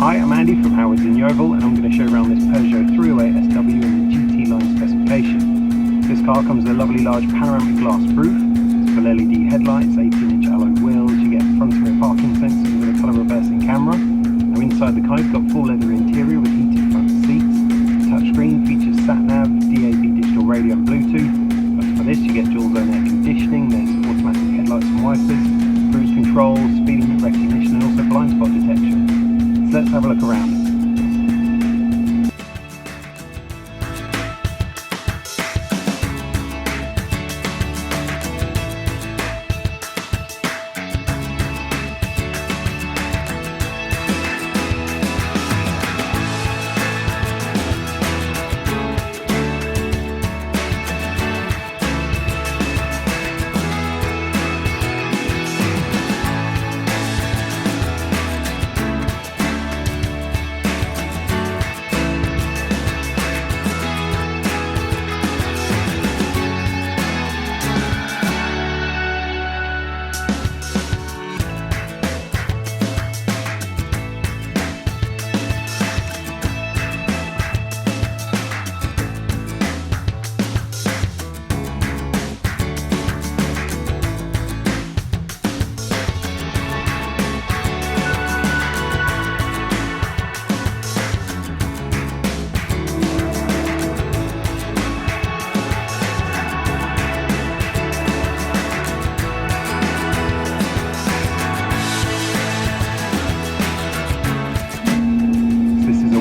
Hi, I'm Andy from Howard's in Yeovil, and I'm going to show around this Peugeot 308 SW in the GT line specification. This car comes with a lovely large panoramic glass roof, full LED headlights, 18-inch alloy wheels, you get front and rear parking sensors with a colour reversing camera. Now inside the car you've got full leather interior with heated front seats, touchscreen, features sat-nav, DAB digital radio and Bluetooth. But for this you get dual zone air conditioning, there's automatic headlights and wipers, cruise control, speed limit recognition and also blind spot detection. So let's have a look around.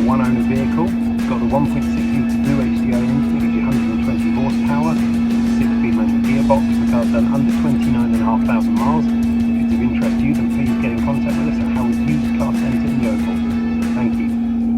One-owner vehicle. It's got a 1.6 litre blue HDI engine that gives you 120 horsepower, 6-speed manual gearbox. The car's done under 29,500 miles.